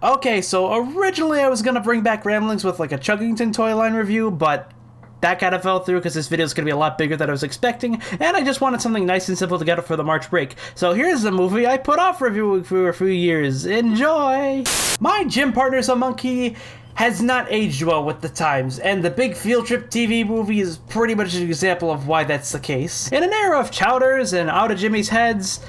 Okay, so originally I was gonna bring back Ramblings with like a Chuggington toy line review, but that kind of fell through because this video is going to be a lot bigger than I was expecting, and I just wanted something nice and simple to get up for the March break. So here's the movie I put off reviewing for a few years. Enjoy! My gym partner's a monkey has not aged well with the times, and the Big Field Trip TV movie is pretty much an example of why that's the case. In an era of chowders and out of Jimmy's heads,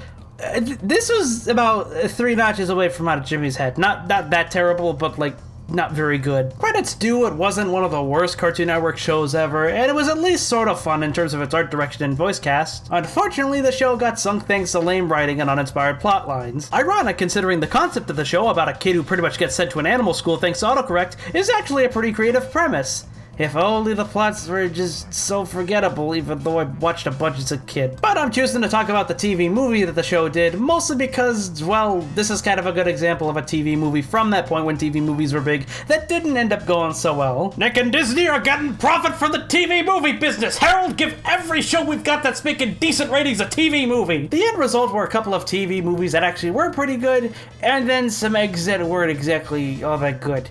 this was about 3 notches away from out of Jimmy's head. Not that terrible, but like, not very good. Credits due, it wasn't one of the worst Cartoon Network shows ever, and it was at least sort of fun in terms of its art direction and voice cast. Unfortunately, the show got sunk thanks to lame writing and uninspired plot lines. Ironic considering the concept of the show about a kid who pretty much gets sent to an animal school thanks to autocorrect is actually a pretty creative premise. If only the plots were just so forgettable, even though I watched a bunch as a kid. But I'm choosing to talk about the TV movie that the show did, mostly because, well, this is kind of a good example of a TV movie from that point when TV movies were big that didn't end up going so well. Nick and Disney are getting profit from the TV movie business! Harold, give every show we've got that's making decent ratings a TV movie! The end result were a couple of TV movies that actually were pretty good, and then some eggs that weren't exactly all that good.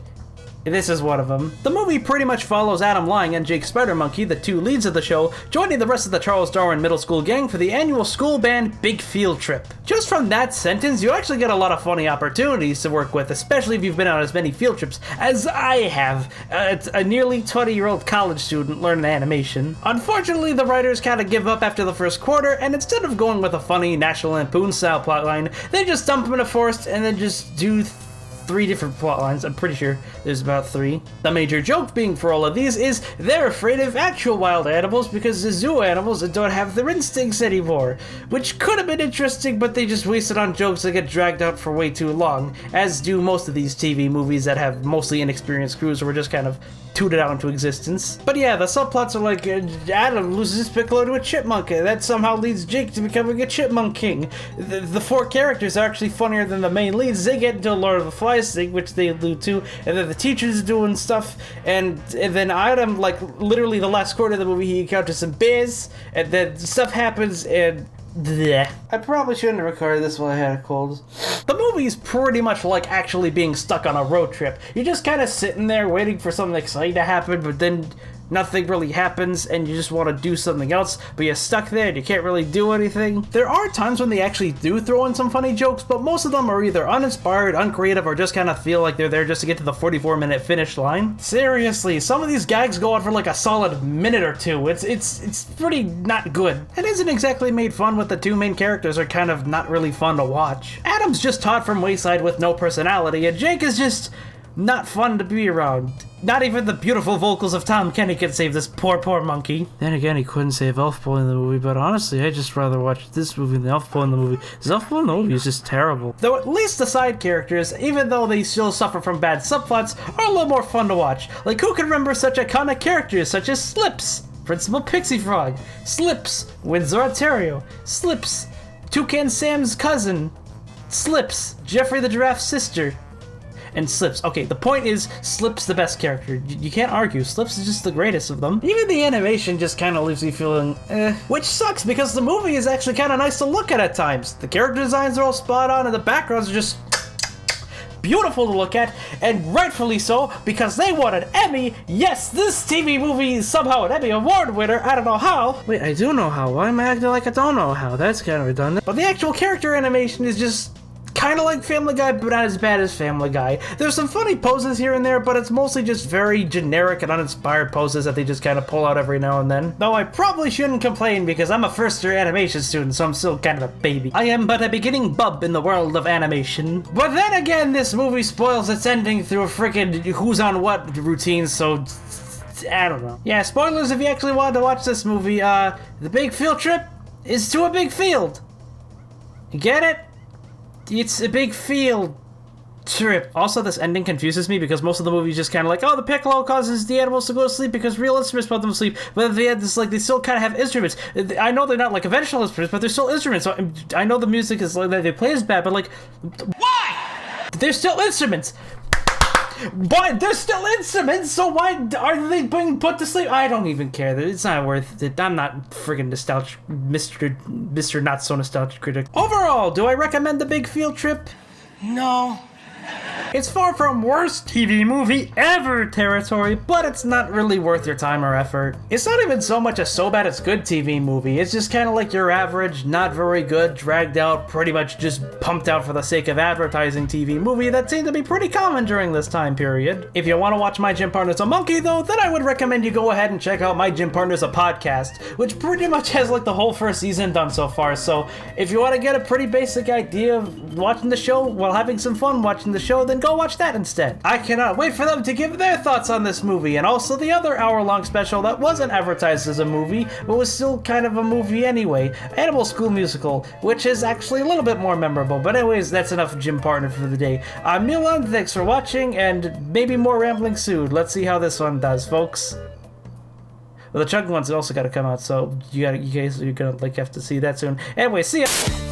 This is one of them. The movie pretty much follows Adam Lang and Jake Spider-Monkey, the 2 leads of the show, joining the rest of the Charles Darwin Middle School gang for the annual school band Big Field Trip. Just from that sentence, you actually get a lot of funny opportunities to work with, especially if you've been on as many field trips as I have, a nearly 20-year-old college student learning animation. Unfortunately, the writers kind of give up after the first quarter, and instead of going with a funny National Lampoon-style plotline, they just dump them in a forest and then just do 3 different plot lines. I'm pretty sure there's about 3. The major joke being for all of these is they're afraid of actual wild animals because the zoo animals don't have their instincts anymore, which could have been interesting, but they just wasted on jokes that get dragged out for way too long, as do most of these TV movies that have mostly inexperienced crews who are just kind of tooted out into existence. But yeah, the subplots are like Adam loses his piccolo to a chipmunk, that somehow leads Jake to becoming a chipmunk king. The 4 characters are actually funnier than the main leads. They get into a Lord of the Flies thing, which they allude to, and then the teacher's doing stuff, and then Adam, like, literally the last quarter of the movie, he encounters some bears, and then stuff happens, and bleh. I probably shouldn't have recorded this while I had a cold. The movie's pretty much like actually being stuck on a road trip. You're just kind of sitting there waiting for something exciting to happen, but then nothing really happens and you just want to do something else, but you're stuck there and you can't really do anything. There are times when they actually do throw in some funny jokes, but most of them are either uninspired, uncreative, or just kind of feel like they're there just to get to the 44-minute finish line. Seriously, some of these gags go on for like a solid minute or 2. It's pretty not good. It isn't exactly made fun with the 2 main characters are kind of not really fun to watch. Adam's just Todd from Wayside with no personality, and Jake is just not fun to be around. Not even the beautiful vocals of Tom Kenny can save this poor monkey. Then again, he couldn't save Elf Boy in the movie, but honestly, I'd just rather watch this movie than Elf Boy in the movie, because Elf Boy in the movie is just terrible. Though at least the side characters, even though they still suffer from bad subplots, are a little more fun to watch. Like, who can remember such iconic characters such as Slips, Principal Pixie Frog, Slips, Windsor, Ontario, Slips, Toucan Sam's cousin, Slips, Jeffrey the Giraffe's sister, and Slips. Okay, the point is, Slips the best character. You can't argue. Slips is just the greatest of them. Even the animation just kind of leaves me feeling, which sucks because the movie is actually kind of nice to look at times. The character designs are all spot on and the backgrounds are just beautiful to look at, and rightfully so, because they won an Emmy. Yes, this TV movie is somehow an Emmy Award winner. I don't know how. Wait, I do know how. Why am I acting like I don't know how? That's kind of redundant. But the actual character animation is just kind of like Family Guy, but not as bad as Family Guy. There's some funny poses here and there, but it's mostly just very generic and uninspired poses that they just kind of pull out every now and then. Though I probably shouldn't complain because I'm a first-year animation student, so I'm still kind of a baby. I am but a beginning bub in the world of animation. But then again, this movie spoils its ending through a freaking who's on what routine, so I don't know. Yeah, spoilers if you actually wanted to watch this movie. The Big Field Trip is to a big field. You get it? It's a big field trip. Also, this ending confuses me because most of the movie is just kind of like, oh, the piccolo causes the animals to go to sleep because real instruments put them to sleep. But at the end, it's like they still kind of have instruments. I know they're not like conventional instruments, but they're still instruments. So I know the music is like that they play is bad, but like, why? They're still instruments. Why? They're still instruments, so why are they being put to sleep? I don't even care. It's not worth it. I'm not friggin' nostalgic, Mr. Not So Nostalgic Critic. Overall, do I recommend the Big Field Trip? No. It's far from worst TV movie ever territory, but it's not really worth your time or effort. It's not even so much a so bad it's good TV movie, it's just kind of like your average, not very good, dragged out, pretty much just pumped out for the sake of advertising TV movie that seemed to be pretty common during this time period. If you want to watch My Gym Partner's a Monkey though, then I would recommend you go ahead and check out My Gym Partner's a Podcast, which pretty much has like the whole first season done so far. So if you want to get a pretty basic idea of watching the show while having some fun watching the show, then go watch that instead. I cannot wait for them to give their thoughts on this movie, and also the other hour-long special that wasn't advertised as a movie, but was still kind of a movie anyway, Animal School Musical, which is actually a little bit more memorable. But anyways, that's enough Gym Partner for the day. I'm Milan, thanks for watching, and maybe more rambling soon. Let's see how this one does, folks. Well, the chugging one's also got to come out, so you guys are gonna like have to see that soon. Anyway, see ya.